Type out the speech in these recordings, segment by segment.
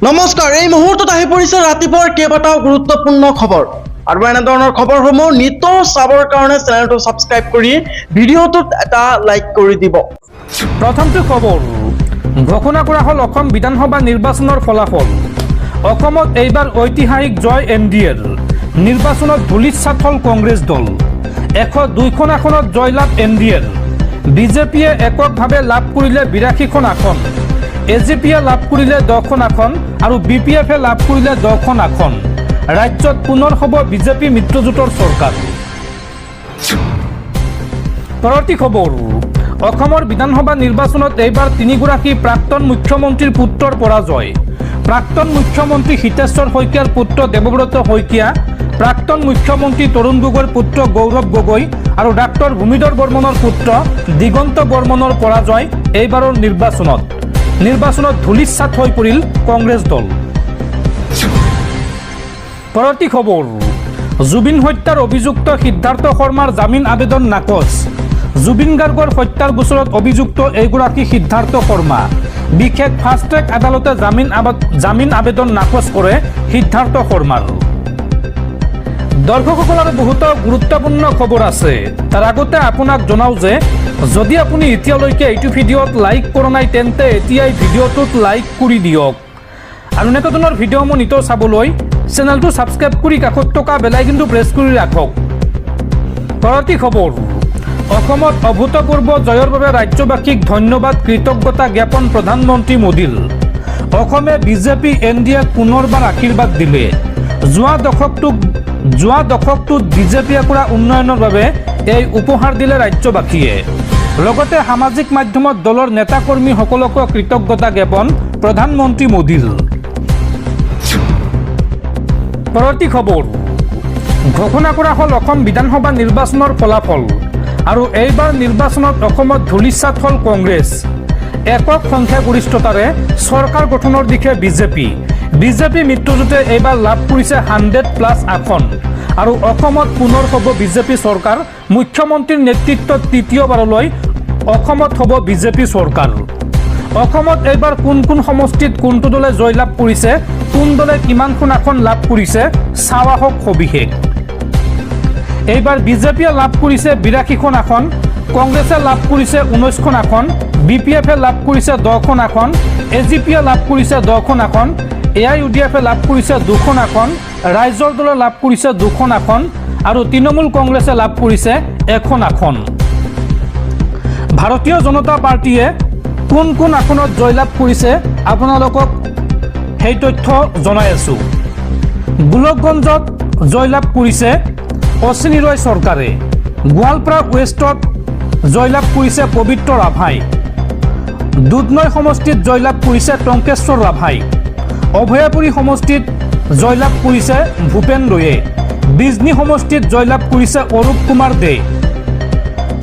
নমস্কাৰ, এই মুহূৰ্তত আহি পৰিছে ৰাতিপুৱাৰ কেইবাটাও গুৰুত্বপূৰ্ণ খবৰ আৰু এনে ধৰণৰ খবৰসমূহ নিতৌ চাবৰ কাৰণে চেনেলটো সাবস্ক্ৰাইব কৰি ভিডিঅ'টোত এটা লাইক কৰি দিব। প্ৰথমটো খবৰ ঘোষণা কৰা হ'ল অসম বিধানসভা নিৰ্বাচনৰ ফলাফল। অসমত এইবাৰ ঐতিহাসিক জয় এনডিএৰ। নিৰ্বাচনত ধূলিসাৎ হ'ল কংগ্ৰেছ দল। 102খন আসনত জয়লাভ এনডিএৰ। বিজেপিয়ে এককভাৱে লাভ কৰিলে 82খন আসন। এজিপিয়ে লাভ কৰিলে 10খন আসন আৰু বিপিএফে লাভ কৰিলে 10খন আসন। ৰাজ্যত পুনৰ হ'ব বিজেপি মিত্ৰজোঁটৰ চৰকাৰ। পৰৱৰ্তী খবৰ অসমৰ বিধানসভা নিৰ্বাচনত এইবাৰ 3গৰাকী প্ৰাক্তন মুখ্যমন্ত্ৰীৰ পুত্ৰৰ পৰাজয়। প্ৰাক্তন মুখ্যমন্ত্ৰী হিতেশ্বৰ শইকীয়াৰ পুত্ৰ দেৱব্ৰত শইকীয়া, প্ৰাক্তন মুখ্যমন্ত্ৰী তৰুণ গগৈৰ পুত্ৰ গৌৰৱ গগৈ আৰু ডাক্তৰ ভূমিধৰ বৰ্মনৰ পুত্ৰ দিগন্ত বৰ্মনৰ পৰাজয় এইবাৰৰ নিৰ্বাচনত ধূলিসাৎ হৈ পৰিল কংগ্ৰেছ দল। পৰৱৰ্তী খবৰ জুবিন হত্যাৰ অভিযুক্ত সিদ্ধাৰ্থ শৰ্মাৰ জামিন আবেদন নাকচ। জুবিন গাৰ্গৰ হত্যাৰ গোচৰত অভিযুক্ত এইগৰাকী সিদ্ধাৰ্থ শৰ্মা। বিশেষ ফাষ্ট ট্ৰেক আদালতে জামিন আবেদন নাকচ কৰে সিদ্ধাৰ্থ শৰ্মাৰ। দৰ্শকসকল আৰু বহুতো গুৰুত্বপূৰ্ণ খবৰ আছে। তাৰ আগতে আপোনাক জনাওঁ যে যদি আপুনি এতিয়ালৈকে এইটো ভিডিঅ'ত লাইক কৰা নাই তেন্তে এতিয়াই ভিডিঅ'টোত লাইক কৰি দিয়ক আৰু এনেকুৱা ধৰণৰ ভিডিঅ'সমূহ নিতৌ চাবলৈ চেনেলটো ছাবস্ক্ৰাইব কৰি কাষত থকা বেল আইকনটো প্ৰেছ কৰি ৰাখক। পৰৱৰ্তী খবৰ অসমত অভূতপূৰ্ব জয়ৰ বাবে ৰাজ্যবাসীক ধন্যবাদ কৃতজ্ঞতা জ্ঞাপন প্ৰধানমন্ত্ৰী মোদীৰ। অসমে বিজেপি এনডিএক পুনৰবাৰ আশীৰ্বাদ দিলে। যোৱা দশকটোত বিজেপিয়ে কৰা উন্নয়নৰ বাবে এই উপহাৰ দিলে ৰাজ্যবাসীয়ে। লগতে সামাজিক মাধ্যমত দলৰ নেতা কৰ্মীসকলকো কৃতজ্ঞতা জ্ঞাপন প্ৰধানমন্ত্ৰী মোদীৰ। পৰৱৰ্তী খবৰ ঘোষণা কৰা হ'ল অসম বিধানসভা নিৰ্বাচনৰ ফলাফল আৰু এইবাৰ নিৰ্বাচনত অসমত ধূলিসাৎ হ'ল কংগ্ৰেছ। একক সংখ্যাগৰিষ্ঠতাৰে চৰকাৰ গঠনৰ দিশে বিজেপি মিত্ৰজোঁটে এইবাৰ লাভ কৰিছে 100+ আসন আৰু অসমত পুনৰ হ'ব বিজেপি চৰকাৰ। মুখ্যমন্ত্ৰীৰ নেতৃত্বত তৃতীয়বাৰলৈ অসমত হ'ব বিজেপি চৰকাৰ। অসমত এইবাৰ কোন সমষ্টিত কোনটো দলে জয়লাভ কৰিছে, কোন দলে কিমানখন আসন লাভ কৰিছে চাৱা হওক সবিশেষ। এইবাৰ বিজেপিয়ে লাভ কৰিছে 82খন আসন, কংগ্ৰেছে লাভ কৰিছে 19খন আসন, বিপিএফে লাভ কৰিছে 10খন আসন, এজিপিয়ে লাভ কৰিছে 10খন আসন, AIUDF লাভ কৰিছে 2খন আসন, ৰাইজৰ দলে লাভ কৰিছে 2খন আসন আৰু তৃণমূল কংগ্ৰেছে লাভ কৰিছে 1খন আসন। ভাৰতীয় জনতা পাৰ্টীয়ে কোন আসনত জয়লাভ কৰিছে আপোনালোকক সেই তথ্য জনাই আছোঁ। গোলকগঞ্জত জয়লাভ কৰিছে অশ্বিনী ৰয় চৰকাৰে। গোৱালপাৰা ৱেষ্টত জয়লাভ কৰিছে পবিত্ৰ ৰাভাই। দুধনৈ সমষ্টিত জয়লাভ কৰিছে টংকেশ্বৰ ৰাভাই। অভয়াপুৰী সমষ্টিত জয়লাভ কৰিছে ভূপেন দয়ে। বিজনী সমষ্টিত জয়লাভ কৰিছে অৰূপ কুমাৰ দে।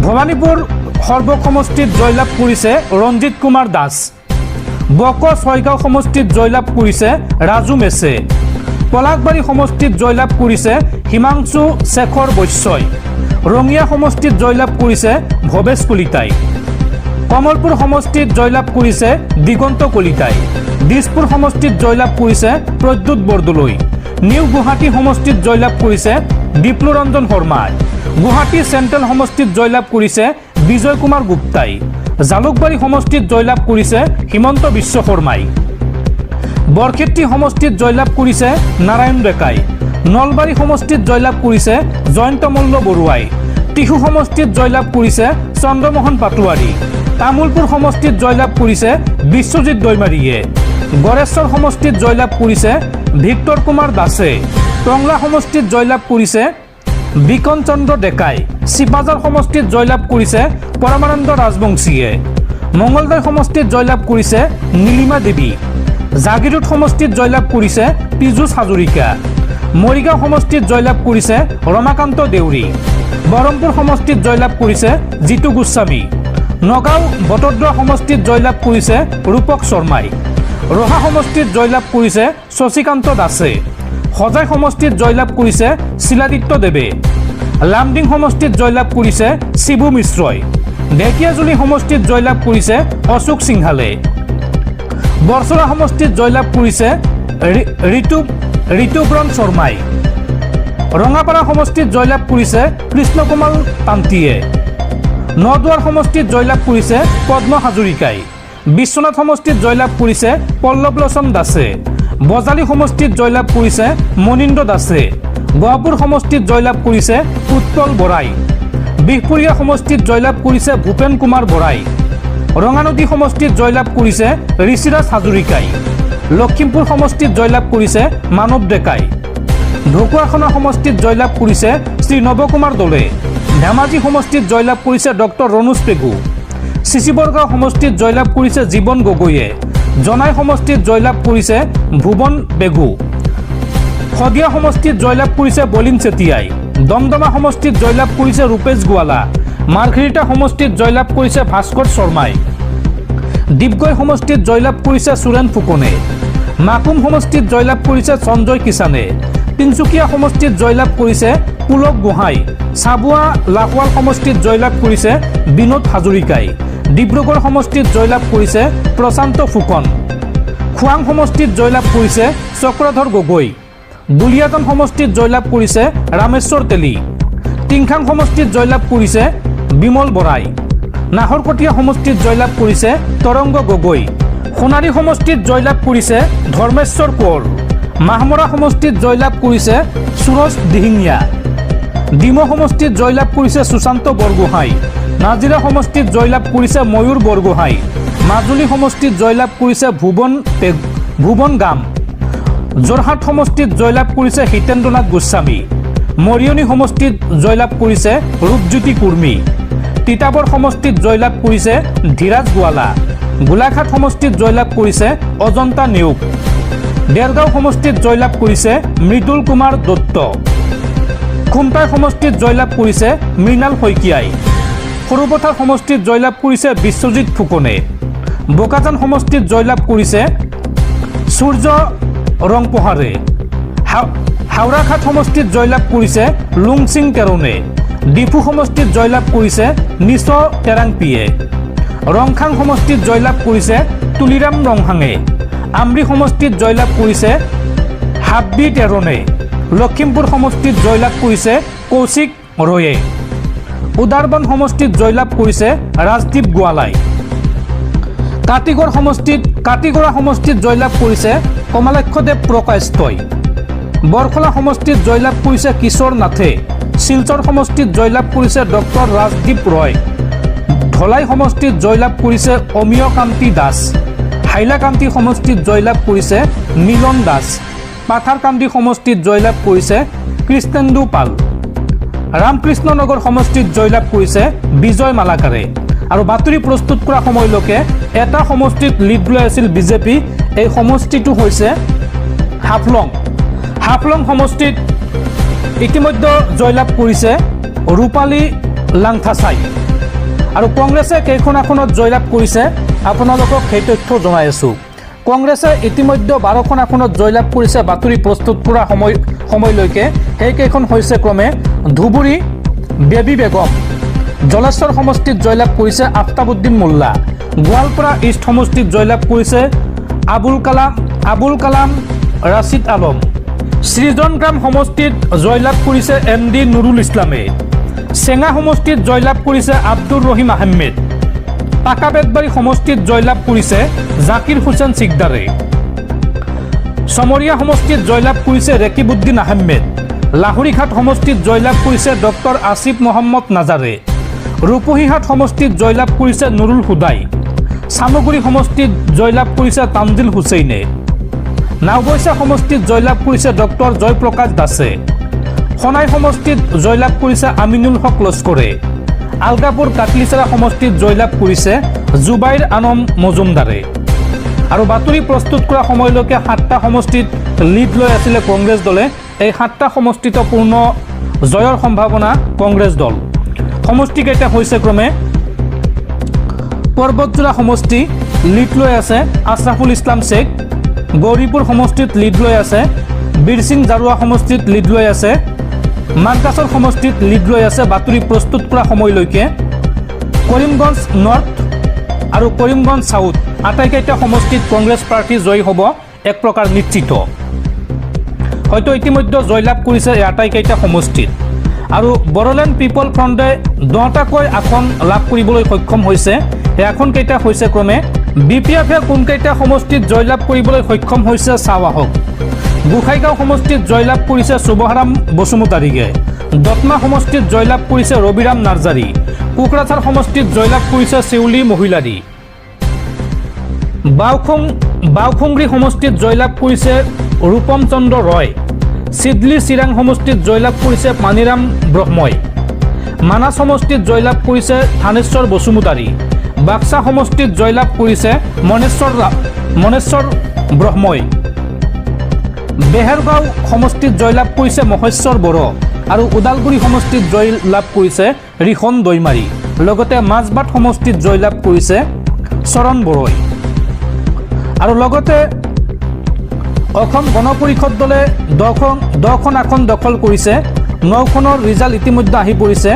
ভৱানীপুৰ সৰ্বক সমষ্টিত জয়লাভ কৰিছে ৰঞ্জিত কুমাৰ দাস। বক ছয়গাঁও সমষ্টিত জয়লাভ কৰিছে ৰাজু মেছে। পলাশবাৰী সমষ্টিত জয়লাভ কৰিছে হিমাংশু শেখৰ বৈশ্যই। ৰঙিয়া সমষ্টিত জয়লাভ কৰিছে ভৱেশ কলিতাই। কমলপুৰ সমষ্টিত জয়লাভ কৰিছে দিগন্ত কলিতাই। দিছপুৰ সমষ্টিত জয়লাভ কৰিছে প্ৰদ্যুৎ বৰদলৈ। নিউ গুৱাহাটী সমষ্টিত জয়লাভ কৰিছে বিপ্লুৰঞ্জন শৰ্মাই। গুৱাহাটী চেণ্ট্ৰেল সমষ্টিত জয়লাভ কৰিছে বিজয় কুমাৰ গুপ্তাই। জালুকবাৰী সমষ্টিত জয়লাভ কৰিছে হিমন্ত বিশ্ব শৰ্মাই। বৰক্ষেত্ৰী সমষ্টিত জয়লাভ কৰিছে নাৰায়ণ ডেকাই। নলবাৰী সমষ্টিত জয়লাভ কৰিছে জয়ন্ত মল্ল বৰুৱাই। টিহু সমষ্টিত জয়লাভ কৰিছে চন্দ্ৰমোহন পাটোৱাৰী। তামুলপুৰ সমষ্টিত জয়লাভ কৰিছে বিশ্বজিৎ দৈমাৰীয়ে। গড়েশ্বৰ সমষ্টিত জয়লাভ কৰিছে ভিক্টৰ কুমাৰ দাসে। টংলা সমষ্টিত জয়লাভ কৰিছে বিকন চন্দ্ৰ ডেকাই। চিপাঝাৰ সমষ্টিত জয়লাভ কৰিছে পৰমানন্দ ৰাজবংশীয়ে। মঙলদৈ সমষ্টিত জয়লাভ কৰিছে নীলিমা দেৱী। জাগিৰোড সমষ্টিত জয়লাভ কৰিছে পীযুষ হাজৰিকা। মৰিগাঁও সমষ্টিত জয়লাভ কৰিছে ৰমাকান্ত দেউৰী। বৰহমপুৰ সমষ্টিত জয়লাভ কৰিছে জিতু গোস্বামী। নগাঁও বটদ্ৰৱা সমষ্টিত জয়লাভ কৰিছে ৰূপক শৰ্মাই। ৰহা সমষ্টিত জয়লাভ কৰিছে শশীকান্ত দাসে। সজাই সমষ্টিত জয়লাভ কৰিছে শিলাদিত্য দেৱে। লামডিং সমষ্টিত জয়লাভ কৰিছে শিবু মিশ্ৰই। ঢেকীয়াজুলি সমষ্টিত জয়লাভ কৰিছে অশোক সিংহালে। বৰচৰা সমষ্টিত জয়লাভ কৰিছে ঋতুব্ৰণ শৰ্মাই। ৰঙাপাৰা সমষ্টিত জয়লাভ কৰিছে কৃষ্ণ কুমাৰ তান্তীয়ে। নদুৱাৰ সমষ্টিত জয়লাভ কৰিছে পদ্ম হাজৰিকাই। বিশ্বনাথ সমষ্টিত জয়লাভ কৰিছে পল্লৱলোচন দাসে। বজালী সমষ্টিত জয়লাভ কৰিছে মনীন্দ্ৰ দাসে। গহপুৰ সমষ্টিত জয়লাভ কৰিছে উৎপল বৰাই। বিহপুৰীয়া সমষ্টিত জয়লাভ কৰিছে ভূপেন কুমাৰ বৰাই। ৰঙানদী সমষ্টিত জয়লাভ কৰিছে ঋষিৰাজ হাজৰিকাই। লখিমপুৰ সমষ্টিত জয়লাভ কৰিছে মানৱ ডেকাই। ঢকুৱাখানা সমষ্টিত জয়লাভ কৰিছে শ্ৰী নৱকুমাৰ দলে। ধেমাজি সমষ্টিত জয়লাভ কৰিছে ডক্টৰ ৰণোজ পেগু। চিচিবৰগাঁও সমষ্টিত জয়লাভ কৰিছে জীৱন গগৈয়ে। জনাই সমষ্টিত জয়লাভ কৰিছে ভুৱন পেগু। শদিয়া সমষ্টিত জয়লাভ কৰিছে বলিন চেতিয়াই। দমদমা সমষ্টিত জয়লাভ কৰিছে ৰূপেশ গোৱালা। মাৰ্ঘেৰিটা সমষ্টিত জয়লাভ কৰিছে ভাস্কৰ শৰ্মাই। ডিগবৈ সমষ্টিত জয়লাভ কৰিছে সুৰেন ফুকনে। মাকুম সমষ্টিত জয়লাভ কৰিছে সঞ্জয় কিষাণে। তিনিচুকীয়া সমষ্টিত জয়লাভ কৰিছে পুলক গোহাঁই। চাবুৱা লাহোৱাল সমষ্টিত জয়লাভ কৰিছে বিনোদ হাজৰিকাই। ডিব্ৰুগড় সমষ্টিত জয়লাভ কৰিছে প্ৰশান্ত ফুকন। খোৱাং সমষ্টিত জয়লাভ কৰিছে চক্ৰধৰ গগৈ। দুলীয়াজান সমষ্টিত জয়লাভ কৰিছে ৰামেশ্বৰ তেলী। টিংখাং সমষ্টিত জয়লাভ কৰিছে বিমল বৰাই। নাহৰকটীয়া সমষ্টিত জয়লাভ কৰিছে তৰংগ গগৈ। সোণাৰী সমষ্টিত জয়লাভ কৰিছে ধৰ্মেশ্বৰ কোঁৱৰ। মাহমৰা সমষ্টিত জয়লাভ কৰিছে সুৰজ দিহিঙীয়া। ডিমৌ সমষ্টিত জয়লাভ কৰিছে সুশান্ত বৰগোহাঁই। নাজিৰা সমষ্টিত জয়লাভ কৰিছে ময়ূৰ বৰগোহাঁই। মাজুলী সমষ্টিত জয়লাভ কৰিছে ভুৱন গাম। যোৰহাট সমষ্টিত জয়লাভ কৰিছে হিতেন্দ্ৰনাথ গোস্বামী। মৰিয়নি সমষ্টিত জয়লাভ কৰিছে ৰূপজ্যোতি কুৰ্মী। তিতাবৰ সমষ্টিত জয়লাভ কৰিছে ধীৰাজ গোৱালা। গোলাঘাট সমষ্টিত জয়লাভ কৰিছে অজন্তা নেওগ। দেৰগাঁও সমষ্টিত জয়লাভ কৰিছে মৃদুল কুমাৰ দত্ত। খুমটাই সমষ্টিত জয়লাভ কৰিছে মৃণাল শইকীয়াই। সৰুপথাৰ সমষ্টিত জয়লাভ কৰিছে বিশ্বজিৎ ফুকনে। বোকাজান সমষ্টিত জয়লাভ কৰিছে সূৰ্য ৰংপোহাৰে। হাওৰাঘাট সমষ্টিত জয়লাভ কৰিছে লুংচিং তেৰণে। ডিফু সমষ্টিত জয়লাভ কৰিছে নিচ টেৰাংপিয়ে। ৰংখাং সমষ্টিত জয়লাভ কৰিছে তুলিৰাম ৰংহাঙে। আমৰি সমষ্টিত জয়লাভ কৰিছে হাব্বি তেৰণে। লখিমপুৰ সমষ্টিত জয়লাভ কৰিছে কৌশিক ৰয়ে। উদাৰবন সমষ্টিত জয়লাভ কৰিছে ৰাজদীপ গোৱালাই। কাটিগড়া সমষ্টিত জয়লাভ কৰিছে কমলাক্ষদেৱ প্ৰকাশই। বৰখলা সমষ্টিত জয়লাভ কৰিছে কিশোৰ নাথে। শিলচৰ সমষ্টিত জয়লাভ কৰিছে ডক্টৰ ৰাজদীপ ৰয়। ধলাই সমষ্টিত জয়লাভ কৰিছে অমিয় কান্তি দাস। হাইলাকান্দি সমষ্টিত জয়লাভ কৰিছে মিলন দাস। পাথাৰকান্দি সমষ্টিত জয়লাভ কৰিছে কৃষ্ণেন্দু পাল। ৰামকৃষ্ণ নগৰ সমষ্টিত জয়লাভ কৰিছে বিজয় মালাকাৰে। আৰু বাতৰি প্ৰস্তুত কৰা সময়লৈকে এটা সমষ্টিত লিড লৈ আছিল বিজেপি। এই সমষ্টিটো হৈছে হাফলং সমষ্টিত ইতিমধ্যে জয়লাভ কৰিছে ৰূপালী লাংথাচাই। আৰু কংগ্ৰেছে কেইখন আসনত জয়লাভ কৰিছে আপোনালোকক সেই তথ্য জনাই আছোঁ। কংগ্ৰেছে ইতিমধ্যে 12খন আসনত জয়লাভ কৰিছে বাতৰি প্ৰস্তুত কৰা সময়লৈকে। সেইকেইখন হৈছে ক্ৰমে ধুবুৰী বেবী বেগম। জলেশ্বৰ সমষ্টিত জয়লাভ কৰিছে আফতাবুদ্দিন মোল্লা। গোৱালপাৰা ইষ্ট সমষ্টিত জয়লাভ কৰিছে আবুল কালাম ৰাছিদ আলম। সৃজনগ্ৰাম সমষ্টিত জয়লাভ কৰিছে MD নুৰুল ইছলামে। চেঙা সমষ্টিত জয়লাভ কৰিছে আব্দুৰ ৰহিম আহমেদ। পাকাবেতবাৰী সমষ্টিত জয়লাভ কৰিছে জাকিৰ হুছেইন চিকদাৰে। চমৰীয়া সমষ্টিত জয়লাভ কৰিছে ৰেকিবুদ্দিন আহমেদ। লাহৰীঘাট সমষ্টিত জয়লাভ কৰিছে ডক্টৰ আসিফ মহম্মদ নাজাৰে। ৰূপহীহাট সমষ্টিত জয়লাভ কৰিছে নুৰুল হুদাই। চামগুৰি সমষ্টিত জয়লাভ কৰিছে তামজিল হুছেইনে। নাওবৈচা সমষ্টিত জয়লাভ কৰিছে ডক্টৰ জয়প্ৰকাশ দাসে। খনাই সমষ্টিত জয়লাভ কৰিছে আমিনুল হক লস্কৰে। আলগাপুৰ কাটলিচাৰা সমষ্টিত জয়লাভ কৰিছে জুবাইৰ আনম মজুমদাৰে। আৰু বাতৰি প্ৰস্তুত কৰা সময়লৈকে 7টা সমষ্টিত লিড লৈ আছিলে কংগ্ৰেছ দলে। এই 7টা সমষ্টিত পূৰ্ণ জয়ৰ সম্ভাৱনা কংগ্ৰেছ দল। সমষ্টিকেইটা হৈছে ক্ৰমে পৰ্বতজোৰা সমষ্টি লিড লৈ আছে আছৰাফুল ইছলাম শ্বেখ। গৌৰীপুৰ সমষ্টিত লিড লৈ আছে বীৰসিং জাৰুৱা। সমষ্টিত লিড লৈ আছে মানকাছৰ সমষ্টিত লিড লৈ আছে বাতৰি প্ৰস্তুত কৰা সময়লৈকে কৰিমগঞ্জ নৰ্থ আৰু কৰিমগঞ্জ সাউথ আটাইকেইটা সমষ্টিত কংগ্ৰেছ প্ৰাৰ্থী জয়ী হ'ব এক প্ৰকাৰ নিশ্চিত। হয়তো ইতিমধ্যে জয়লাভ কৰিছে এই আটাইকেইটা সমষ্টিত। আৰু বড়োলেণ্ড পিপল ফ্ৰণ্টে 10টাকৈ আসন লাভ কৰিবলৈ সক্ষম হৈছে। এই আসনকেইটা হৈছে ক্ৰমে BPF-এ কোনকেইটা সমষ্টিত জয়লাভ কৰিবলৈ সক্ষম হৈছে চাওঁ আহক। গোসাইগাঁও সমষ্টিত জয়লাভ কৰিছে শুভহাৰাম বসুমতাৰীয়ে, দত্মা সমষ্টিত জয়লাভ কৰিছে ৰবিৰাম নাৰ্জাৰী, কোকৰাঝাৰ সমষ্টিত জয়লাভ কৰিছে চেউলি মহিলাৰী, বাওখুংৰি সমষ্টিত জয়লাভ কৰিছে ৰূপম চন্দ্ৰ ৰয়, চিডলি চিৰাং সমষ্টিত জয়লাভ কৰিছে পানীৰাম ব্ৰহ্মই, মানাস সমষ্টিত জয়লাভ কৰিছে থানেশ্বৰ বসুমতাৰী, বাক্সা সমষ্টিত জয়লাভ কৰিছে মনেশ্বৰ ব্ৰহ্মই, বেহেৰগাঁও সমষ্টিত জয়লাভ কৰিছে মহেশ্বৰ বড়ো আৰু ওদালগুৰি সমষ্টিত জয়লাভ কৰিছে ৰিখন দৈমাৰী, লগতে মাজবাট সমষ্টিত জয়লাভ কৰিছে চৰণ বড়োই। আৰু লগতে অসম গণ পৰিষদ দলে 10খন আসন দখল কৰিছে। 9খনৰ ৰিজাল্ট ইতিমধ্যে আহি পৰিছে।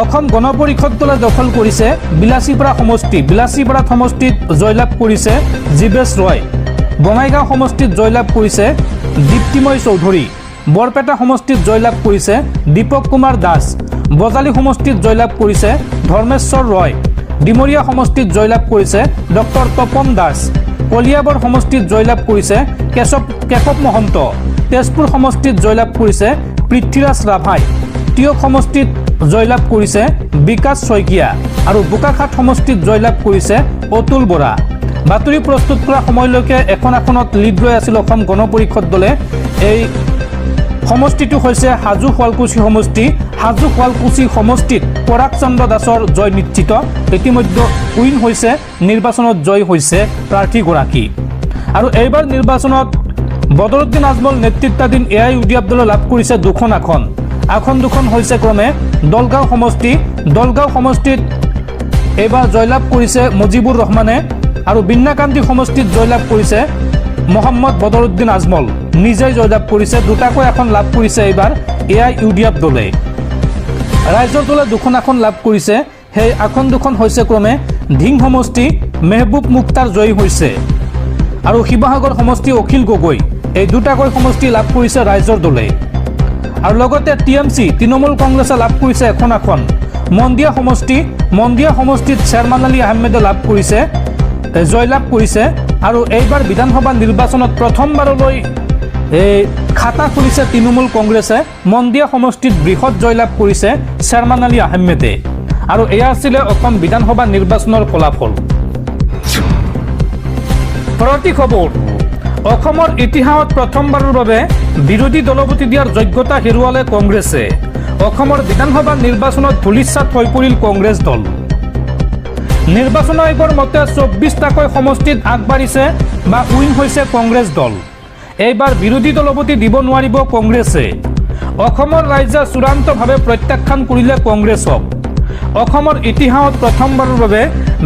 অসম গণ পৰিষদ দলে দখল কৰিছে বিলাসীপাৰা সমষ্টিত জয়লাভ কৰিছে জীৱেশ ৰয়, বঙাইগাঁও সমষ্টিত জয়লাভ কৰিছে দীপ্তিময় চৌধুৰী, বৰপেটা সমষ্টিত জয়লাভ কৰিছে দীপক কুমাৰ দাস, বজালী সমষ্টিত জয়লাভ কৰিছে ধৰ্মেশ্বৰ ৰয়, ডিমৰীয়া সমষ্টিত জয়লাভ কৰিছে ডক্টৰ তপন দাস, কলিয়াবৰ সমষ্টিত জয়লাভ কৰিছে কেশৱ মহন্ত, তেজপুৰ সমষ্টিত জয়লাভ কৰিছে পৃথ্বীৰাজ ৰাভাই, টিয়ক সমষ্টিত জয়লাভ কৰিছে বিকাশ শইকীয়া আৰু বোকাখাট সমষ্টিত জয়লাভ কৰিছে অতুল বৰা। বাতৰি প্ৰস্তুত কৰা সময়লৈকে এখন আসনত লিড লৈ আছিল অসম গণ পৰিষদ দলে। এই সমষ্টিটো হৈছে হাজো শুৱালকুছি সমষ্টি। হাজো শুৱালকুছি সমষ্টিত পৰাগ চন্দ্ৰ দাসৰ জয় নিশ্চিত। ইতিমধ্যে উইন হৈছে, নিৰ্বাচনত জয় হৈছে প্ৰাৰ্থীগৰাকী। আৰু এইবাৰ নিৰ্বাচনত বদৰুদ্দিন আজমল নেতৃত্বাধীন AIUDF দলে লাভ কৰিছে 2খন আসন। আসন দুখন হৈছে ক্ৰমে দলগাঁও সমষ্টিত এইবাৰ জয়লাভ কৰিছে মুজিবুৰ ৰহমানে আৰু বিন্নাকান্দি সমষ্টিত জয়লাভ কৰিছে মহম্মদ বদৰুদ্দিন আজমল, নিজেই জয়লাভ কৰিছে। 2টাকৈ আসন লাভ কৰিছে এইবাৰ AIUDF দলে। ৰাইজৰ দলে 2খন আসন লাভ কৰিছে। সেই আসন দুখন হৈছে ক্ৰমে ধিং সমষ্টি মেহবুব মুক্তাৰ জয়ী হৈছে আৰু শিৱসাগৰ সমষ্টি অখিল গগৈ। এই 2টাকৈ সমষ্টি লাভ কৰিছে ৰাইজৰ দলে। আৰু লগতে TMC তৃণমূল কংগ্ৰেছে লাভ কৰিছে এখন আসন মন্দিয়া সমষ্টিত শ্বেৰমান আলী আহমেদে জয়লাভ কৰিছে। আৰু এইবাৰ বিধানসভা নিৰ্বাচনত প্ৰথমবাৰলৈ খাতা খুলিছে তৃণমূল কংগ্ৰেছে। মন্দিয়া সমষ্টিত বৃহৎ জয়লাভ কৰিছে শ্বেৰমান আলী আহমেদে। আৰু এয়া আছিলে অসম বিধানসভা নিৰ্বাচনৰ ফলাফল। পৰৱৰ্তী খবৰ, অসমৰ ইতিহাসত প্ৰথমবাৰৰ বাবে বিৰোধী দলপতি দিয়াৰ যোগ্যতা হেৰুৱালে কংগ্ৰেছে। অসমৰ বিধানসভা নিৰ্বাচনত ধূলিসাৎ হৈ পৰিল কংগ্ৰেছ দল। নিৰ্বাচন আয়োগৰ মতে 24টাকৈ সমষ্টিত আগবাঢ়িছে বা উইন হৈছে কংগ্ৰেছ দল। এইবাৰ বিৰোধী দলপতি দিব নোৱাৰিব কংগ্ৰেছে। অসমৰ ৰাইজে চূড়ান্তভাৱে প্ৰত্যাখ্যান কৰিলে কংগ্ৰেছক। অসমৰ ইতিহাসত প্ৰথমবাৰৰ বাবে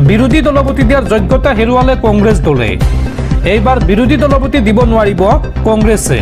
বিৰোধী দলপতি দিয়াৰ যোগ্যতা হেৰুৱালে কংগ্ৰেছ দলে। এইবাৰ বিৰোধী দলপতি দিব নোৱাৰিব কংগ্ৰেছে।